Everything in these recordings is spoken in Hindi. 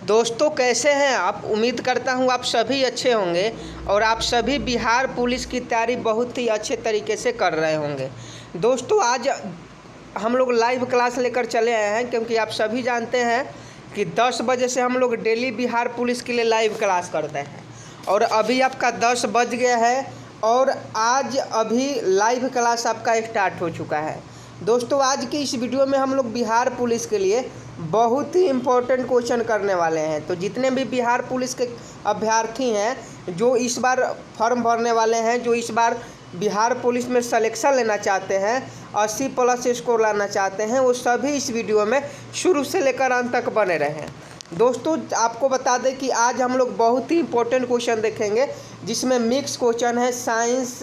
दोस्तों कैसे हैं आप। उम्मीद करता हूं आप सभी अच्छे होंगे और आप सभी बिहार पुलिस की तैयारी बहुत ही अच्छे तरीके से कर रहे होंगे। दोस्तों आज हम लोग लाइव क्लास लेकर चले आए हैं क्योंकि आप सभी जानते हैं कि 10 बजे से हम लोग डेली बिहार पुलिस के लिए लाइव क्लास करते हैं और अभी आपका 10 बज गया है और आज अभी लाइव क्लास आपका स्टार्ट हो चुका है। दोस्तों आज की इस वीडियो में हम लोग बिहार पुलिस के लिए बहुत ही इम्पोर्टेंट क्वेश्चन करने वाले हैं। तो जितने भी बिहार पुलिस के अभ्यर्थी हैं जो इस बार फॉर्म भरने वाले हैं, जो इस बार बिहार पुलिस में सिलेक्शन लेना चाहते हैं, 80+ स्कोर लाना चाहते हैं, वो सभी इस वीडियो में शुरू से लेकर अंत तक बने रहें। दोस्तों आपको बता दें कि आज हम लोग बहुत ही इम्पोर्टेंट क्वेश्चन देखेंगे जिसमें मिक्स क्वेश्चन है, साइंस,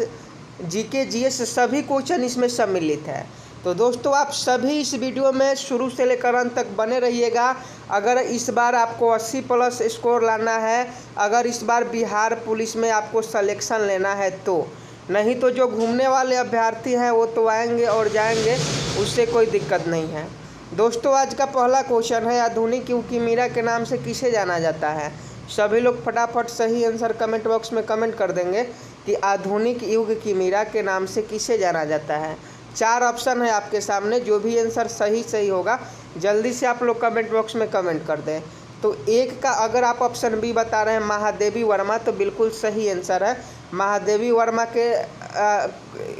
जीके, जीएस सभी क्वेश्चन इसमें सम्मिलित है। तो दोस्तों आप सभी इस वीडियो में शुरू से लेकर अंत तक बने रहिएगा। अगर इस बार आपको 80+ स्कोर लाना है, अगर इस बार बिहार पुलिस में आपको सिलेक्शन लेना है तो, नहीं तो जो घूमने वाले अभ्यर्थी हैं वो तो आएंगे और जाएंगे, उससे कोई दिक्कत नहीं है। दोस्तों आज का पहला क्वेश्चन है, आधुनिक युग की मीरा के नाम से किसे जाना जाता है। सभी लोग फटाफट सही आंसर कमेंट बॉक्स में कमेंट कर देंगे कि आधुनिक युग की मीरा के नाम से किसे जाना जाता है। 4 ऑप्शन है आपके सामने, जो भी आंसर सही होगा जल्दी से आप लोग कमेंट बॉक्स में कमेंट कर दें। तो एक का अगर आप ऑप्शन बी बता रहे हैं महादेवी वर्मा, तो बिल्कुल सही आंसर है। महादेवी वर्मा के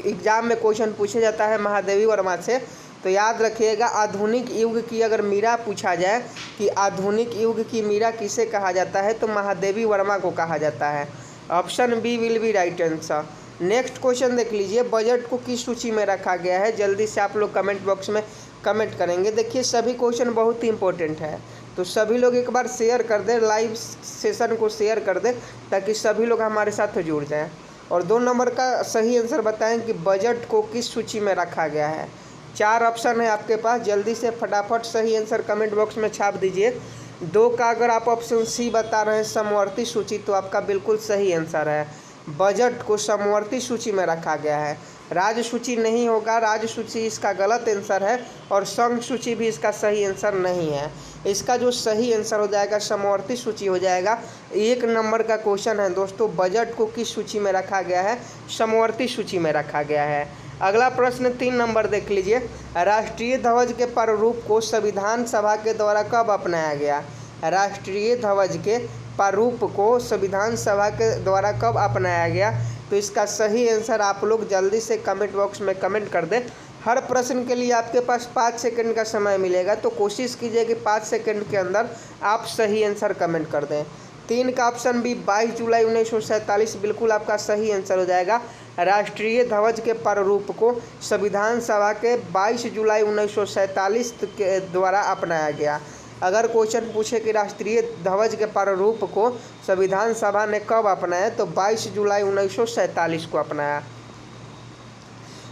एग्ज़ाम में क्वेश्चन पूछा जाता है महादेवी वर्मा से, तो याद रखिएगा आधुनिक युग की अगर मीरा पूछा जाए कि आधुनिक युग की मीरा किसे कहा जाता है तो महादेवी वर्मा को कहा जाता है। Option B will be right answer. Next question देख लीजिए, बजट को किस सूची में रखा गया है। जल्दी से आप लोग कमेंट बॉक्स में कमेंट करेंगे। देखिए सभी क्वेश्चन बहुत ही इंपॉर्टेंट है, तो सभी लोग एक बार शेयर कर दें, लाइव सेशन को शेयर कर दें ताकि सभी लोग हमारे साथ जुड़ जाएं। और 2 नंबर का सही आंसर बताएं कि बजट को किस सूची में रखा गया है। 4 ऑप्शन है आपके पास, जल्दी से फटाफट सही आंसर कमेंट बॉक्स में छाप दीजिए। 2 का अगर आप ऑप्शन सी बता रहे हैं समवर्ती सूची, तो आपका बिल्कुल सही आंसर है, बजट को समवर्ती सूची में रखा गया है। राज्य सूची नहीं होगा, राज्य सूची इसका गलत आंसर है और संघ सूची भी इसका सही आंसर नहीं है। इसका जो सही आंसर हो जाएगा समवर्ती सूची हो जाएगा। 1 नंबर का क्वेश्चन है दोस्तों, बजट को किस सूची में रखा गया है, समवर्ती सूची में रखा गया है। अगला प्रश्न 3 नंबर देख लीजिए, राष्ट्रीय ध्वज के प्रारूप को संविधान सभा के द्वारा कब अपनाया गया। राष्ट्रीय ध्वज के प्रारूप को संविधान सभा के द्वारा कब अपनाया गया, तो इसका सही आंसर आप लोग जल्दी से कमेंट बॉक्स में कमेंट कर दें। हर प्रश्न के लिए आपके पास 5 सेकंड का समय मिलेगा, तो कोशिश कीजिए कि 5 सेकंड के अंदर आप सही आंसर कमेंट कर दें। 3 का ऑप्शन बी 22 जुलाई 1947 बिल्कुल आपका सही आंसर हो जाएगा। राष्ट्रीय ध्वज के प्रारूप को संविधान सभा के 22 जुलाई 1947 के द्वारा अपनाया गया। अगर क्वेश्चन पूछे कि राष्ट्रीय ध्वज के प्रारूप को संविधान सभा ने कब अपनाया, तो 22 जुलाई 1947 को अपनाया।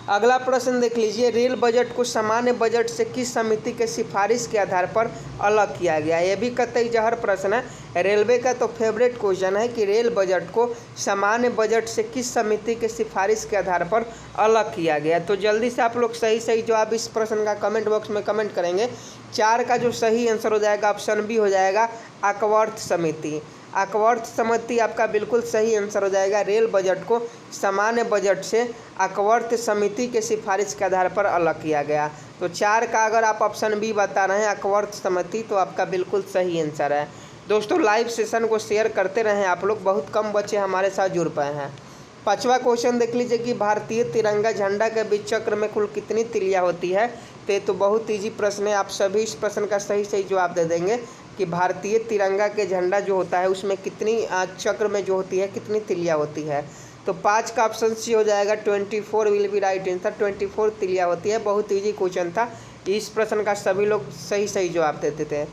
अगला प्रश्न देख लीजिए, रेल बजट को सामान्य बजट से किस समिति के सिफारिश के आधार पर अलग किया गया। यह भी कतई जहर प्रश्न है, रेलवे का तो फेवरेट क्वेश्चन है कि रेल बजट को सामान्य बजट से किस समिति के सिफारिश के आधार पर अलग किया गया। तो जल्दी से आप लोग सही जवाब इस प्रश्न का कमेंट बॉक्स में कमेंट करेंगे। 4 का जो सही आंसर हो जाएगा ऑप्शन बी हो जाएगा, अकवर्थ समिति। अकवर्थ समिति आपका बिल्कुल सही आंसर हो जाएगा। रेल बजट को सामान्य बजट से अकवर्थ समिति के सिफारिश के आधार पर अलग किया गया। तो 4 का अगर आप ऑप्शन बी बता रहे हैं अकवर्थ समिति, तो आपका बिल्कुल सही आंसर है। दोस्तों लाइव सेशन को शेयर करते रहें आप लोग, बहुत कम बच्चे हमारे साथ जुड़ पाए हैं। 5वां क्वेश्चन देख लीजिए कि भारतीय तिरंगा झंडा के बीच चक्र में कुल कितनी तिलियाँ होती है। तो ये तो बहुत ईजी प्रश्न है, आप सभी इस प्रश्न का सही जवाब दे देंगे कि भारतीय तिरंगा के झंडा जो होता है उसमें कितनी चक्र में जो होती है कितनी तिलियाँ होती है। तो 5 का ऑप्शन सी हो जाएगा, 24 विल बी राइट आंसर। 24 तिलियाँ होती है, बहुत ईजी क्वेश्चन था, इस प्रश्न का सभी लोग सही जवाब देते थे।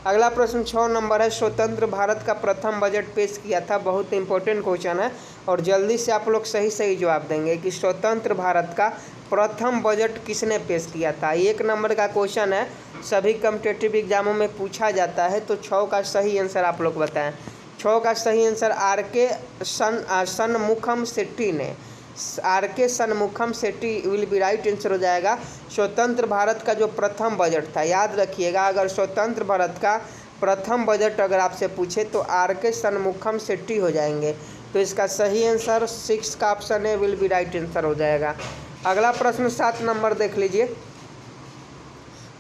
अगला प्रश्न 6 नंबर है, स्वतंत्र भारत का प्रथम बजट पेश किया था। बहुत इंपॉर्टेंट क्वेश्चन है और जल्दी से आप लोग सही जवाब देंगे कि स्वतंत्र भारत का प्रथम बजट किसने पेश किया था। 1 नंबर का क्वेश्चन है, सभी कॉम्पिटिटिव एग्जामों में पूछा जाता है। तो 6 का सही आंसर आप लोग बताएं। 6 का सही आंसर आर.के. शनमुखम शेट्टी ने, R K. Shanmukham Shetty will be right answer हो जाएगा। स्वतंत्र भारत का जो प्रथम बजट था, याद रखिएगा अगर स्वतंत्र भारत का प्रथम बजट अगर आपसे पूछे तो आर.के. षणमुखम शेट्टी हो जाएंगे। तो इसका सही आंसर 6 का ऑप्शन है विल बी राइट आंसर हो जाएगा। अगला प्रश्न 7 नंबर देख लीजिए।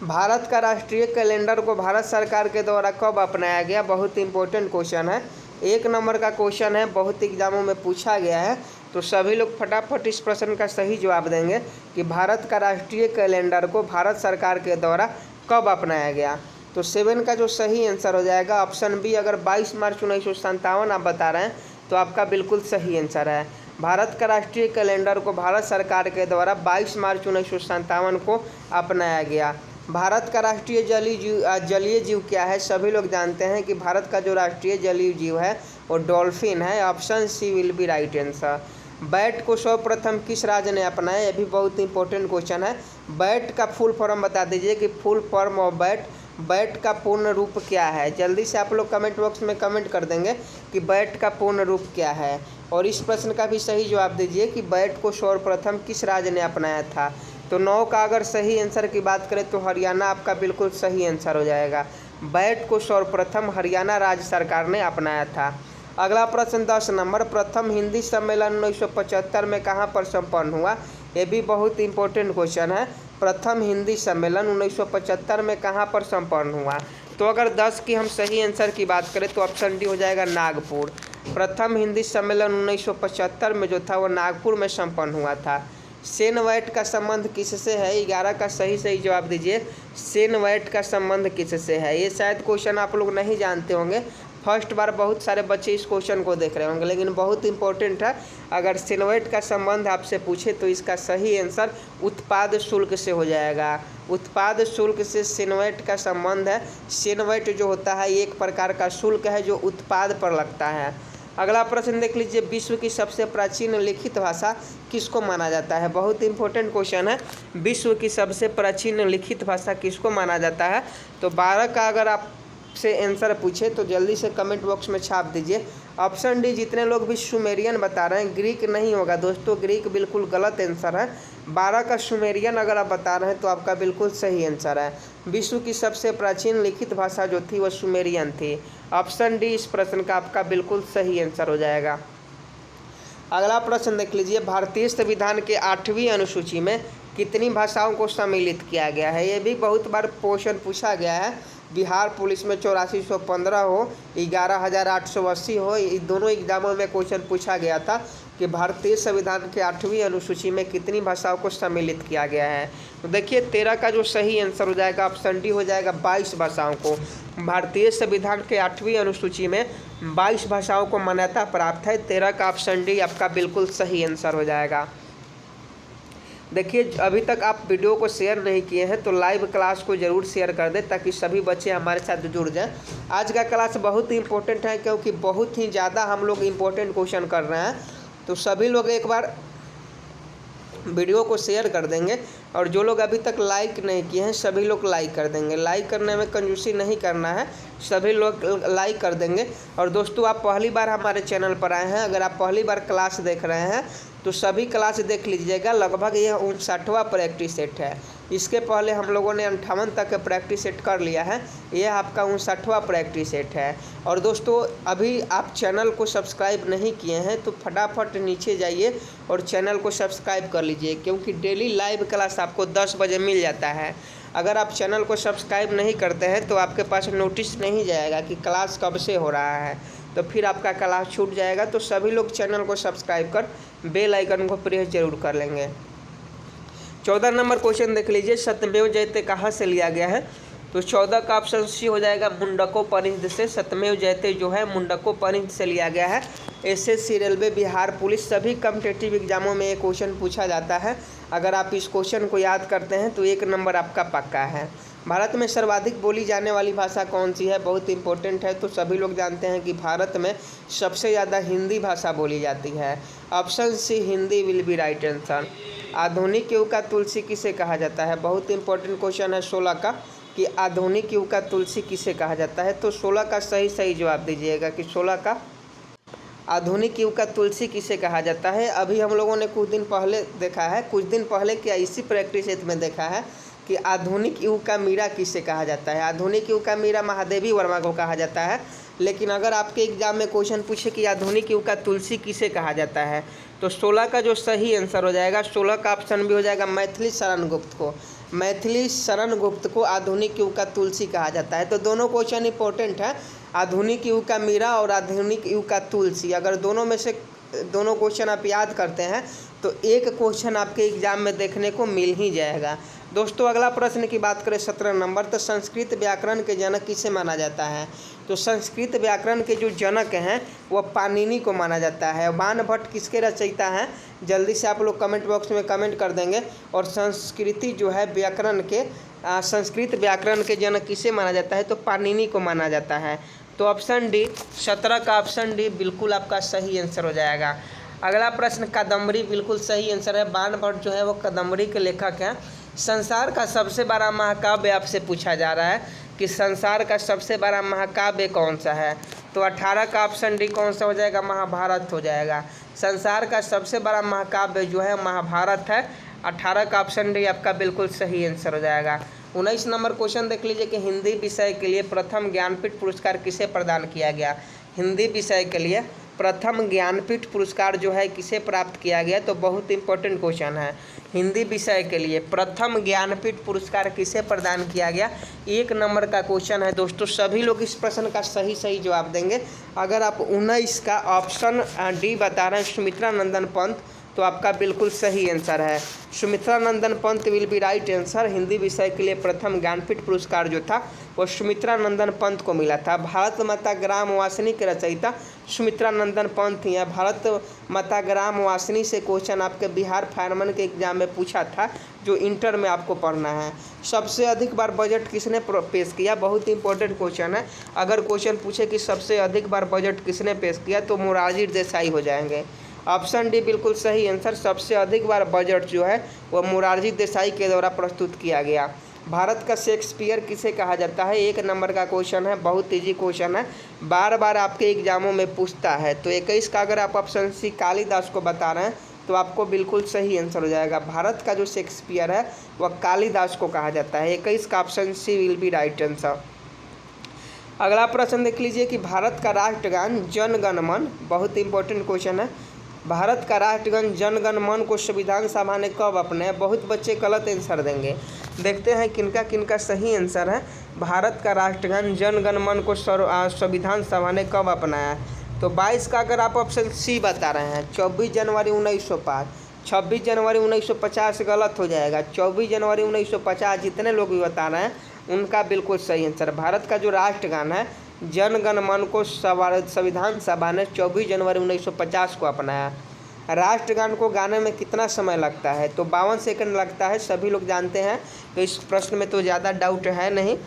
भारत का राष्ट्रीय कैलेंडर को भारत सरकार के द्वारा कब अपनाया गया? बहुत इंपॉर्टेंट क्वेश्चन है, 1 नंबर का क्वेश्चन है, बहुत एग्जामों में पूछा गया है। तो सभी लोग फटाफट इस प्रश्न का सही जवाब देंगे कि भारत का राष्ट्रीय कैलेंडर को भारत सरकार के द्वारा कब अपनाया गया। तो 7 का जो सही आंसर हो जाएगा ऑप्शन बी। अगर 22 मार्च 1957 आप बता रहे हैं तो आपका बिल्कुल सही आंसर है। भारत का राष्ट्रीय कैलेंडर को भारत सरकार के द्वारा 22 मार्च 1957 को अपनाया गया। भारत का राष्ट्रीय जलीय जीव क्या है? सभी लोग जानते हैं कि भारत का जो राष्ट्रीय जलीय जीव है वो डॉल्फिन है। Option C will be right answer. VAT को सर्वप्रथम किस राज्य ने अपनाया? यह भी बहुत इंपॉर्टेंट क्वेश्चन है। बैट का फुल फॉर्म बता दीजिए कि फुल फॉर्म ऑफ बैट का पूर्ण रूप क्या है? जल्दी से आप लोग कमेंट बॉक्स में कमेंट कर देंगे कि बैट का पूर्ण रूप क्या है। और इस प्रश्न का भी सही जवाब दीजिए कि बैट को सर्वप्रथम किस राज्य ने अपनाया था। तो 9 का अगर सही आंसर की बात करें तो हरियाणा आपका बिल्कुल सही आंसर हो जाएगा। बैट को सर्वप्रथम हरियाणा राज्य सरकार ने अपनाया था। अगला प्रश्न 10 नंबर। प्रथम हिंदी सम्मेलन 1975 में कहाँ पर संपन्न हुआ? ये भी बहुत इंपॉर्टेंट क्वेश्चन है। प्रथम हिंदी सम्मेलन 1975 में कहाँ पर संपन्न हुआ? तो अगर 10 की हम सही आंसर की बात करें तो ऑप्शन डी हो जाएगा नागपुर। प्रथम हिंदी सम्मेलन 1975 में जो था वो नागपुर में संपन्न हुआ था। सेन वैट का संबंध किससे है? 11 का सही जवाब दीजिए। सेन वैट का संबंध किससे है? ये शायद क्वेश्चन आप लोग नहीं जानते होंगे, फर्स्ट बार बहुत सारे बच्चे इस क्वेश्चन को देख रहे होंगे, लेकिन बहुत इंपॉर्टेंट है। अगर सेनवेट का संबंध आपसे पूछे तो इसका सही आंसर उत्पाद शुल्क से हो जाएगा। उत्पाद शुल्क से सेनवेट का संबंध है। सेनवेट जो होता है एक प्रकार का शुल्क है जो उत्पाद पर लगता है। अगला प्रश्न देख लीजिए। विश्व की सबसे प्राचीन लिखित भाषा किसको माना जाता है? बहुत इंपॉर्टेंट क्वेश्चन है। विश्व की सबसे प्राचीन लिखित भाषा किसको माना जाता है? तो 12 का अगर आप से आंसर पूछे तो जल्दी से कमेंट बॉक्स में छाप दीजिए। Option D. जितने लोग भी सुमेरियन बता रहे हैं, ग्रीक नहीं होगा दोस्तों, ग्रीक बिल्कुल गलत आंसर है। 12 का सुमेरियन अगर आप बता रहे हैं तो आपका बिल्कुल सही आंसर है। विश्व की सबसे प्राचीन लिखित भाषा जो थी वह सुमेरियन थी। ऑप्शन डी इस प्रश्न का आपका बिल्कुल सही आंसर हो जाएगा। अगला प्रश्न देख लीजिए। भारतीय संविधान के 8वीं अनुसूची में कितनी भाषाओं को सम्मिलित किया गया है? ये भी बहुत बार क्वेश्चन पूछा गया है। बिहार पुलिस में 8415 हो, 11880 हो, दोनों एग्जामों में क्वेश्चन पूछा गया था कि भारतीय संविधान के 8वीं अनुसूची में कितनी भाषाओं को सम्मिलित किया गया है। तो देखिए 13 का जो सही आंसर हो जाएगा ऑप्शन डी हो जाएगा 22 भाषाओं को। भारतीय संविधान के 8वीं अनुसूची में 22 भाषाओं को मान्यता प्राप्त है। 13 का ऑप्शन डी आपका बिल्कुल सही आंसर हो जाएगा। देखिए अभी तक आप वीडियो को शेयर नहीं किए हैं तो लाइव क्लास को ज़रूर शेयर कर दें ताकि सभी बच्चे हमारे साथ जुड़ जाएं। आज का क्लास बहुत ही इंपॉर्टेंट है क्योंकि बहुत ही ज़्यादा हम लोग इम्पोर्टेंट क्वेश्चन कर रहे हैं। तो सभी लोग एक बार वीडियो को शेयर कर देंगे और जो लोग अभी तक लाइक नहीं किए हैं सभी लोग लाइक कर देंगे। लाइक करने में कंजूसी नहीं करना है, सभी लोग लाइक कर देंगे। और दोस्तों आप पहली बार हमारे चैनल पर आए हैं, अगर आप पहली बार क्लास देख रहे हैं तो सभी क्लास देख लीजिएगा। लगभग यह 59वां प्रैक्टिस सेट है। इसके पहले हम लोगों ने 58 तक का प्रैक्टिस सेट कर लिया है, यह आपका 59वां प्रैक्टिस सेट है। और दोस्तों अभी आप चैनल को सब्सक्राइब नहीं किए हैं तो फटाफट नीचे जाइए और चैनल को सब्सक्राइब कर लीजिए क्योंकि डेली लाइव क्लास आपको 10 बजे मिल जाता है। अगर आप चैनल को सब्सक्राइब नहीं करते हैं तो आपके पास नोटिस नहीं जाएगा कि क्लास कब से हो रहा है, तो फिर आपका क्लास छूट जाएगा। तो सभी लोग चैनल को सब्सक्राइब कर बेल आइकन को प्रेस जरूर कर लेंगे। 14 नंबर क्वेश्चन देख लीजिए। सत्यमेव जयते कहाँ से लिया गया है? तो 14 का ऑप्शन सी हो जाएगा मुंडकोपनिषद से। सत्यमेव जयते जो है मुंडकोपनिषद से लिया गया है। एसएससी, रेलवे, बिहार पुलिस सभी कॉम्पिटिटिव एग्जामों में ये क्वेश्चन पूछा जाता है। अगर आप इस क्वेश्चन को याद करते हैं तो 1 नंबर आपका पक्का है। भारत में सर्वाधिक बोली जाने वाली भाषा कौन सी है? बहुत इंपॉर्टेंट है। तो सभी लोग जानते हैं कि भारत में सबसे ज़्यादा हिंदी भाषा बोली जाती है। Option C Hindi will be right answer. आधुनिक युग का तुलसी किसे कहा जाता है? बहुत इंपॉर्टेंट क्वेश्चन है 16 का कि आधुनिक युग का तुलसी किसे कहा जाता है। तो 16 का सही जवाब दीजिएगा कि 16 का आधुनिक युग का तुलसी किसे कहा जाता है। अभी हम लोगों ने कुछ दिन पहले देखा है, कुछ दिन पहले क्या इसी प्रैक्टिस सेट में देखा है कि आधुनिक युग का मीरा किसे कहा जाता है। आधुनिक युग का मीरा महादेवी वर्मा को कहा जाता है। लेकिन अगर आपके एग्जाम में क्वेश्चन पूछे कि आधुनिक युग का तुलसी किसे कहा जाता है, तो 16 का जो सही आंसर हो जाएगा, 16 का ऑप्शन भी हो जाएगा मैथिली शरण गुप्त को। मैथिली शरण गुप्त को आधुनिक युग का तुलसी कहा जाता है। तो दोनों क्वेश्चन इंपॉर्टेंट है, आधुनिक युग का मीरा और आधुनिक युग का तुलसी। अगर दोनों में से दोनों क्वेश्चन आप याद करते हैं तो एक क्वेश्चन आपके एग्जाम में देखने को मिल ही जाएगा। दोस्तों अगला प्रश्न की बात करें 17 नंबर, तो संस्कृत व्याकरण के जनक किसे माना जाता है। तो संस्कृत व्याकरण के जो जनक हैं वह पाणिनि को माना जाता है। बाणभट्ट किसके रचयिता हैं, जल्दी से आप लोग कमेंट बॉक्स में कमेंट कर देंगे। और संस्कृति जो है व्याकरण के संस्कृत व्याकरण के जनक किसे माना जाता है, तो पाणिनि को माना जाता है। तो ऑप्शन डी, 17 का ऑप्शन डी बिल्कुल आपका सही आंसर हो जाएगा। अगला प्रश्न कादम्बरी बिल्कुल सही आंसर है। बाणभट्ट जो है वो कादम्बरी के लेखक हैं। संसार का सबसे बड़ा महाकाव्य आपसे पूछा जा रहा है कि संसार का सबसे बड़ा महाकाव्य कौन सा है, तो 18 का ऑप्शन डी कौन सा हो जाएगा, महाभारत हो जाएगा। संसार का सबसे बड़ा महाकाव्य जो है महाभारत है। 18 का ऑप्शन डी आपका बिल्कुल सही आंसर हो जाएगा। 19 नंबर क्वेश्चन देख लीजिए कि हिंदी विषय के लिए प्रथम ज्ञानपीठ पुरस्कार किसे प्रदान किया गया। हिंदी विषय के लिए प्रथम ज्ञानपीठ पुरस्कार जो है किसे प्राप्त किया गया, तो बहुत इंपॉर्टेंट क्वेश्चन है। हिंदी विषय के लिए प्रथम ज्ञानपीठ पुरस्कार किसे प्रदान किया गया, 1 नंबर का क्वेश्चन है। दोस्तों सभी लोग इस प्रश्न का सही जवाब देंगे। अगर आप 19 का ऑप्शन डी बता रहे हैं सुमित्रा नंदन पंत, तो आपका बिल्कुल सही आंसर है Sumitra Nandan Pant will be right answer. Hindi विषय के लिए प्रथम ज्ञानपीठ पुरस्कार जो था वो सुमित्रा नंदन पंत को मिला था। भारत माता ग्राम वासिनी के रचयिता सुमित्रा नंदन पंत ही है। भारत माता ग्राम वासिनी से क्वेश्चन आपके बिहार फायरमैन के एग्जाम में पूछा था, जो इंटर में आपको पढ़ना है। सबसे अधिक बार बजट किसने पेश किया, बहुत इंपॉर्टेंट क्वेश्चन है। अगर क्वेश्चन पूछे कि सबसे अधिक बार बजट किसने पेश किया, तो मोरारजी देसाई हो जाएंगे। ऑप्शन डी बिल्कुल सही आंसर। सबसे अधिक बार बजट जो है वह मोरारजी देसाई के द्वारा प्रस्तुत किया गया। भारत का शेक्सपियर किसे कहा जाता है, 1 नंबर का क्वेश्चन है, बहुत ईजी क्वेश्चन है, बार बार आपके एग्जामों में पूछता है। तो 21 का अगर आप ऑप्शन सी कालिदास को बता रहे हैं तो आपको बिल्कुल सही आंसर हो जाएगा। भारत का जो शेक्सपियर है वह कालिदास को कहा जाता है। 21 का option C will be right answer. अगला प्रश्न देख लीजिए कि भारत का राष्ट्रगान जन गण मन, बहुत इंपॉर्टेंट क्वेश्चन है। भारत का राष्ट्रगान जन गण मन को संविधान सभा ने कब अपनाया, बहुत बच्चे गलत आंसर देंगे। देखते हैं किनका किनका सही आंसर है। भारत का राष्ट्रगान जन गण मन को संविधान सभा ने कब अपनाया, तो 22 का अगर आप ऑप्शन सी बता रहे हैं 24 जनवरी 1905, 26 जनवरी 1950 गलत हो जाएगा। 24 जनवरी 1950 जितने लोग भी बता रहे हैं उनका बिल्कुल सही आंसर। भारत का जो राष्ट्रगान है जन गण मन को संविधान सभा ने 24 जनवरी 1950 को अपनाया। राष्ट्रगान को गाने में कितना समय लगता है, तो 52 सेकंड लगता है, सभी लोग जानते हैं। तो इस प्रश्न में तो ज़्यादा डाउट है नहीं।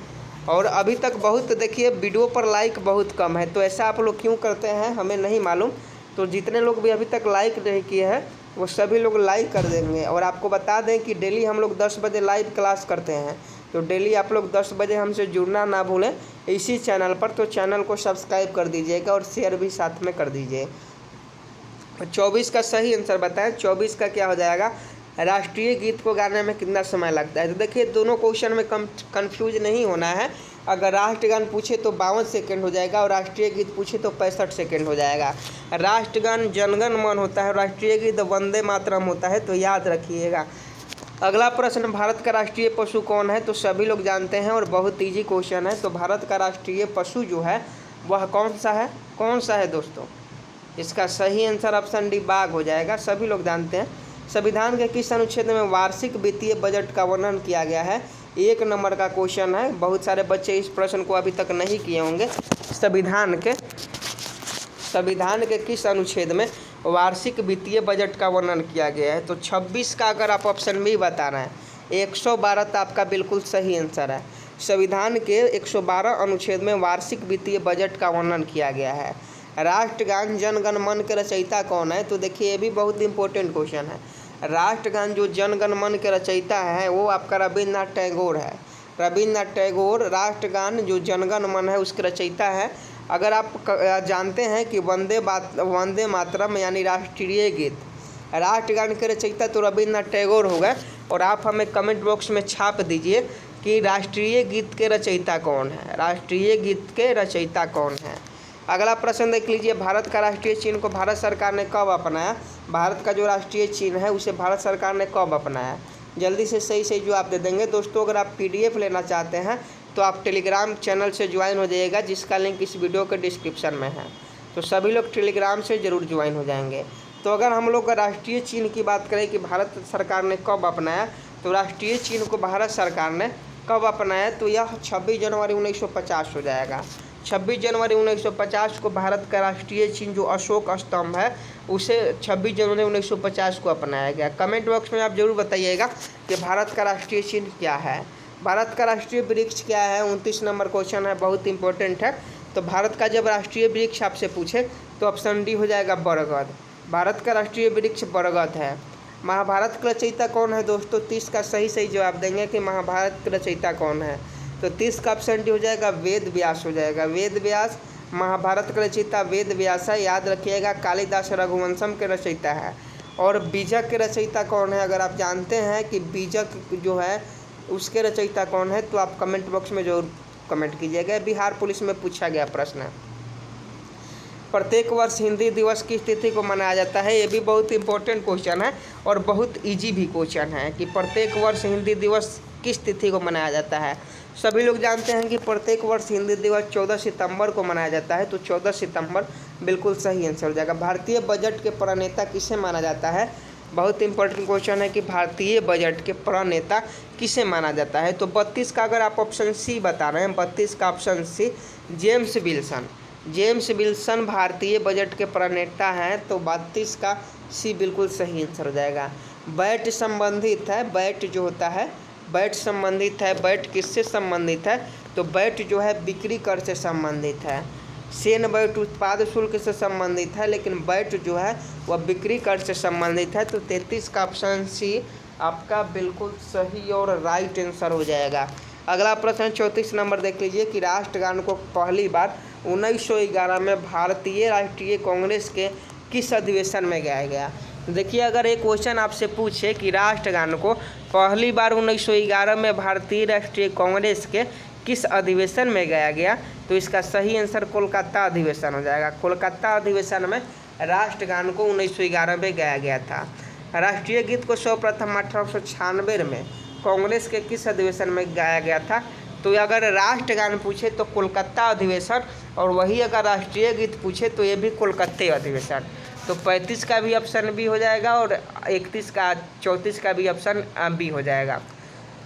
और अभी तक बहुत देखिए वीडियो पर लाइक बहुत कम है, तो ऐसा आप लोग क्यों करते हैं हमें नहीं मालूम। तो जितने लोग भी अभी तक लाइक नहीं किए हैं वो सभी लोग लाइक कर देंगे। और आपको बता दें कि डेली हम लोग 10 बजे लाइव क्लास करते हैं, तो डेली आप लोग 10 बजे हमसे जुड़ना ना भूलें इसी चैनल पर। तो चैनल को सब्सक्राइब कर दीजिएगा और शेयर भी साथ में कर दीजिए। 24 का सही आंसर बताएं। 24 का क्या हो जाएगा, राष्ट्रीय गीत को गाने में कितना समय लगता है। तो देखिए दोनों क्वेश्चन में कंफ्यूज नहीं होना है। अगर राष्ट्रगान पूछे तो 52 सेकंड हो जाएगा और राष्ट्रीय गीत पूछे तो 65 सेकंड हो जाएगा। राष्ट्रगान जनगण मन होता है, राष्ट्रीय गीत वंदे मातरम होता है, तो याद रखिएगा। अगला प्रश्न, भारत का राष्ट्रीय पशु कौन है, तो सभी लोग जानते हैं और बहुत ईजी क्वेश्चन है। तो भारत का राष्ट्रीय पशु जो है वह कौन सा है दोस्तों, इसका सही आंसर ऑप्शन डी बाघ हो जाएगा, सभी लोग जानते हैं। संविधान के किस अनुच्छेद में वार्षिक वित्तीय बजट का वर्णन किया गया है, 1 नंबर का क्वेश्चन है। बहुत सारे बच्चे इस प्रश्न को अभी तक नहीं किए होंगे। संविधान के किस अनुच्छेद में वार्षिक वित्तीय बजट का वर्णन किया गया है, तो 26 का अगर आप ऑप्शन बी बता रहे हैं 112 आपका बिल्कुल सही आंसर है। संविधान के 112 अनुच्छेद में वार्षिक वित्तीय बजट का वर्णन किया गया है। राष्ट्रगान जन गण मन के रचयिता कौन है, तो देखिए ये भी बहुत इंपॉर्टेंट क्वेश्चन है। राष्ट्रगान जो जन गण मन के रचयिता है वो आपका रविन्द्रनाथ टैगोर है। रविन्द्रनाथ टैगोर राष्ट्रगान जो जनगण मन है उसके रचयिता है। अगर आप जानते हैं कि वंदे मातरम यानी राष्ट्रीय गीत राष्ट्रगान के रचयिता तो रविन्द्रनाथ टैगोर हो गए। और आप हमें कमेंट बॉक्स में छाप दीजिए कि राष्ट्रीय गीत के रचयिता कौन है, राष्ट्रीय गीत के रचयिता कौन है। अगला प्रश्न देख लीजिए, भारत का राष्ट्रीय चिन्ह को भारत सरकार ने कब अपनाया। भारत का जो राष्ट्रीय चिन्ह है उसे भारत सरकार ने कब अपनाया। जल्दी से सही सही जवाब दे देंगे। दोस्तों अगर आप PDF लेना चाहते हैं तो आप टेलीग्राम चैनल से ज्वाइन हो जाइएगा, जिसका लिंक इस वीडियो के डिस्क्रिप्शन में है। तो सभी लोग टेलीग्राम से ज़रूर ज्वाइन हो जाएंगे। तो अगर हम लोग राष्ट्रीय चिन्ह की बात करें कि भारत सरकार ने कब अपनाया, तो राष्ट्रीय चिन्ह को भारत सरकार ने कब अपनाया, तो यह 26 जनवरी 1950 हो जाएगा। 26 जनवरी 1950 को भारत का राष्ट्रीय चिन्ह जो अशोक स्तंभ है उसे 26 जनवरी 1950 को अपनाया गया। कमेंट बॉक्स में आप जरूर बताइएगा कि भारत का राष्ट्रीय चिन्ह क्या है। भारत का राष्ट्रीय वृक्ष क्या है, 29 नंबर क्वेश्चन है, बहुत इंपॉर्टेंट है। तो भारत का जब राष्ट्रीय वृक्ष आपसे पूछे तो ऑप्शन डी हो जाएगा बरगद। भारत का राष्ट्रीय वृक्ष बरगद है। महाभारत का रचयिता कौन है दोस्तों, 30 का सही सही जवाब देंगे कि महाभारत का रचयिता कौन है। तो 30 का ऑप्शन डी हो जाएगा वेद व्यास हो जाएगा। वेद व्यास महाभारत का रचयिता वेद व्यास है, याद रखिएगा। कालिदास रघुवंशम के रचयिता है। और बीजक के रचयिता कौन है, अगर आप जानते हैं कि बीजक जो है उसके रचयिता कौन है तो आप कमेंट बॉक्स में जरूर कमेंट कीजिएगा। बिहार पुलिस में पूछा गया प्रश्न है। प्रत्येक वर्ष हिंदी दिवस किस तिथि को मनाया जाता है, ये भी बहुत इंपॉर्टेंट क्वेश्चन है और बहुत इजी भी क्वेश्चन है कि प्रत्येक वर्ष हिंदी दिवस किस तिथि को मनाया जाता है। सभी लोग जानते हैं कि प्रत्येक वर्ष हिंदी दिवस 14 सितंबर को मनाया जाता है, तो 14 सितंबर बिल्कुल सही आंसर हो जाएगा। भारतीय बजट के प्रणेता किसे माना जाता है, बहुत इंपॉर्टेंट क्वेश्चन है कि भारतीय बजट के प्रणेता किसे माना जाता है। तो 32 का अगर आप ऑप्शन सी बता रहे हैं, 32 का option C James Wilson. James Wilson भारतीय बजट के प्रणेता हैं, तो 32 का सी बिल्कुल सही आंसर हो जाएगा। वैट संबंधित है, वैट जो होता है वैट संबंधित है। वैट किससे संबंधित है, तो वैट जो है बिक्री कर से संबंधित है। सेन वैट उत्पाद शुल्क से संबंधित है, लेकिन वैट जो है वह बिक्री कर से संबंधित है। तो 33 का ऑप्शन सी आपका बिल्कुल सही और राइट आंसर हो जाएगा। अगला प्रश्न 34 नंबर देख लीजिए कि राष्ट्रगान को पहली बार 1911 में भारतीय राष्ट्रीय कांग्रेस के किस अधिवेशन में गाया गया। देखिए अगर एक क्वेश्चन आपसे पूछे कि राष्ट्रगान को पहली बार 1911 में भारतीय राष्ट्रीय कांग्रेस के किस अधिवेशन में गाया गया, तो इसका सही आंसर कोलकाता अधिवेशन हो जाएगा। कोलकाता अधिवेशन में राष्ट्रगान को 1911 में गाया गया था। राष्ट्रीय गीत को सर्वप्रथम 1896 में कांग्रेस के किस अधिवेशन में गाया गया था, तो अगर राष्ट्रगान पूछे तो कोलकाता अधिवेशन, और वही अगर राष्ट्रीय गीत पूछे तो ये भी कोलकाता अधिवेशन। तो 35 का भी ऑप्शन बी हो जाएगा और 34 का भी ऑप्शन बी हो जाएगा।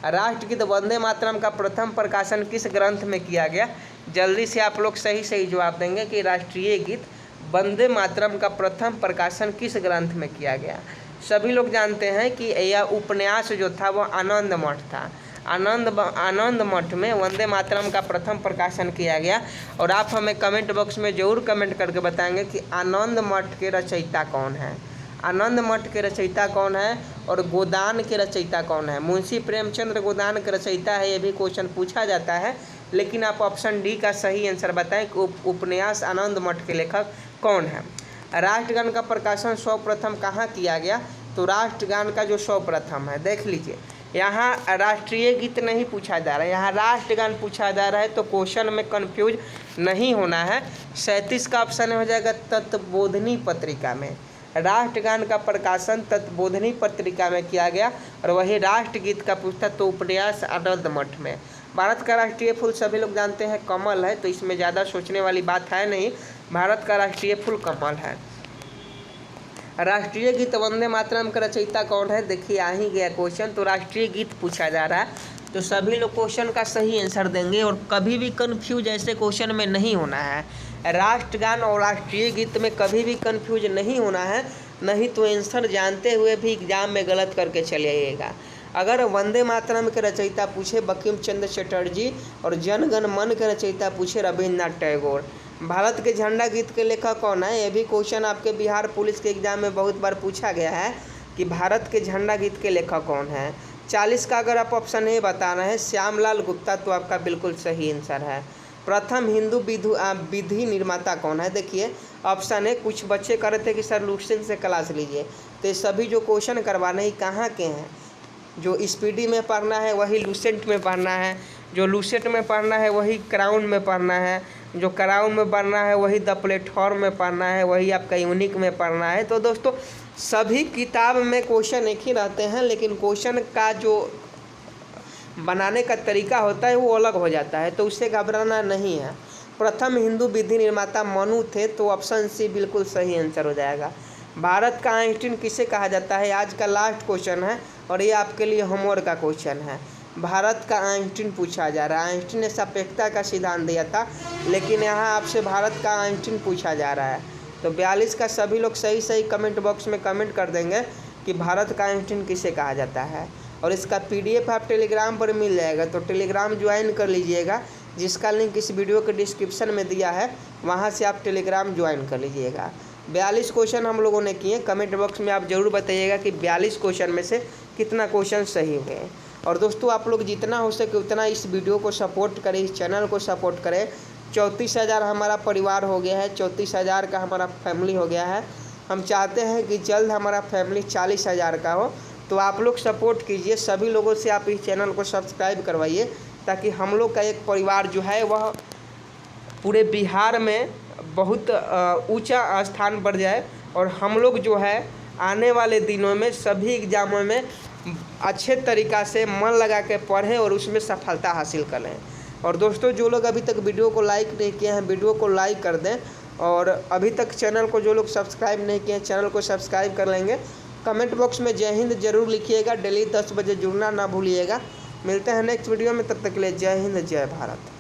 राष्ट्रगीत वंदे मातरम का प्रथम प्रकाशन किस ग्रंथ में किया गया। जल्दी से आप लोग सही सही जवाब देंगे कि राष्ट्रीय गीत वंदे मातरम का प्रथम प्रकाशन किस ग्रंथ में किया गया। सभी लोग जानते हैं कि यह उपन्यास जो था वो आनंद मठ था। आनंद मठ में वंदे मातरम का प्रथम प्रकाशन किया गया। और आप हमें कमेंट बॉक्स में ज़रूर कमेंट करके बताएंगे कि आनंद मठ के रचयिता कौन है। आनंद मठ के रचयिता कौन है और गोदान के रचयिता कौन है। मुंशी प्रेमचंद्र गोदान के रचयिता है, ये भी क्वेश्चन पूछा जाता है, लेकिन आप ऑप्शन डी का सही आंसर बताएं कि उपन्यास आनंद मठ के लेखक कौन है। राष्ट्रगान का प्रकाशन सर्वप्रथम कहाँ किया गया, तो राष्ट्रगान का जो सर्वप्रथम है, देख लीजिए यहाँ राष्ट्रीय गीत नहीं पूछा जा रहा है, यहाँ राष्ट्रगान पूछा जा रहा है, तो क्वेश्चन में कंफ्यूज नहीं होना है। 37 का ऑप्शन हो जाएगा तत्बोधनी पत्रिका में। राष्ट्रगान का प्रकाशन तत्बोधनी पत्रिका में किया गया और वही राष्ट्रगीत का पुस्तक तो उपन्यास आनंद मठ में। भारत का राष्ट्रीय फूल सभी लोग जानते हैं कमल है, तो इसमें ज़्यादा सोचने वाली बात है नहीं, भारत का राष्ट्रीय फूल कमल है। राष्ट्रीय गीत वंदे मातरम का रचयिता कौन है, देखिए आ ही गया क्वेश्चन, तो राष्ट्रीय गीत पूछा जा रहा है, तो सभी लोग क्वेश्चन का सही आंसर देंगे और कभी भी कंफ्यूज ऐसे क्वेश्चन में नहीं होना है। राष्ट्रगान और राष्ट्रीय गीत में कभी भी कंफ्यूज नहीं होना है, नहीं तो आंसर जानते हुए भी एग्जाम में गलत करके चले आइएगा। अगर वंदे मातरम के रचयिता पूछे बंकिम चंद्र चटर्जी और जन गण मन के रचयिता पूछे रविन्द्रनाथ टैगोर। भारत के झंडा गीत के लेखक कौन है, ये भी क्वेश्चन आपके बिहार पुलिस के एग्जाम में बहुत बार पूछा गया है कि भारत के झंडा गीत के लेखक कौन है। 40 का अगर आप ऑप्शन ए बता रहे हैं श्यामलाल गुप्ता, तो आपका बिल्कुल सही आंसर है। प्रथम हिंदू विधि निर्माता कौन है, देखिए ऑप्शन ए, कुछ बच्चे कह रहे थे कि सर लुसेंट से क्लास लीजिए, तो ये सभी जो क्वेश्चन करवाने ही कहाँ के हैं, जो स्पीडी में पढ़ना है वही लूसेंट में पढ़ना है, जो लूसेंट में पढ़ना है वही क्राउन में पढ़ना है, जो क्राउन में पढ़ना है वही द प्लेटफॉर्म में पढ़ना है, वही आपका यूनिक में पढ़ना है। तो दोस्तों सभी किताब में क्वेश्चन एक ही रहते हैं, लेकिन क्वेश्चन का जो बनाने का तरीका होता है वो अलग हो जाता है, तो उससे घबराना नहीं है। प्रथम हिंदू विधि निर्माता मनु थे, तो ऑप्शन सी बिल्कुल सही आंसर हो जाएगा। भारत का आइंस्टीन किसे कहा जाता है, आज का लास्ट क्वेश्चन है और ये आपके लिए होमवर्क का क्वेश्चन है। भारत का आइंस्टीन पूछा जा रहा है। आइंस्टीन ने सापेक्षता का सिद्धांत दिया था, लेकिन यहाँ आपसे भारत का आइंस्टीन पूछा जा रहा है। तो 42 का सभी लोग सही सही कमेंट बॉक्स में कमेंट कर देंगे कि भारत का आइंस्टीन किसे कहा जाता है। और इसका PDF आप टेलीग्राम पर मिल जाएगा, तो टेलीग्राम ज्वाइन कर लीजिएगा, जिसका लिंक इस वीडियो के डिस्क्रिप्शन में दिया है, वहाँ से आप टेलीग्राम ज्वाइन कर लीजिएगा। 42 क्वेश्चन हम लोगों ने किए। कमेंट बॉक्स में आप ज़रूर बताइएगा कि 42 क्वेश्चन में से कितना क्वेश्चन सही हुए। और दोस्तों आप लोग जितना हो सके उतना इस वीडियो को सपोर्ट करें, इस चैनल को सपोर्ट करें। 34,000 हमारा परिवार हो गया है, 34,000 का हमारा फैमिली हो गया है। हम चाहते हैं कि जल्द हमारा फैमिली 40,000 का हो, तो आप लोग सपोर्ट कीजिए। सभी लोगों से आप इस चैनल को सब्सक्राइब करवाइए, ताकि हम लोग का एक परिवार जो है वह पूरे बिहार में बहुत ऊंचा स्थान पर जाए, और हम लोग जो है आने वाले दिनों में सभी एग्ज़ामों में अच्छे तरीक़ा से मन लगा के पढ़ें और उसमें सफलता हासिल करें। और दोस्तों जो लोग अभी तक वीडियो को लाइक नहीं किए हैं, वीडियो को लाइक कर दें, और अभी तक चैनल को जो लोग सब्सक्राइब नहीं किए हैं चैनल को सब्सक्राइब कर लेंगे। कमेंट बॉक्स में जय हिंद जरूर लिखिएगा। डेली 10 बजे जुड़ना ना भूलिएगा। मिलते हैं नेक्स्ट वीडियो में, तब तक के लिए जय हिंद जय भारत।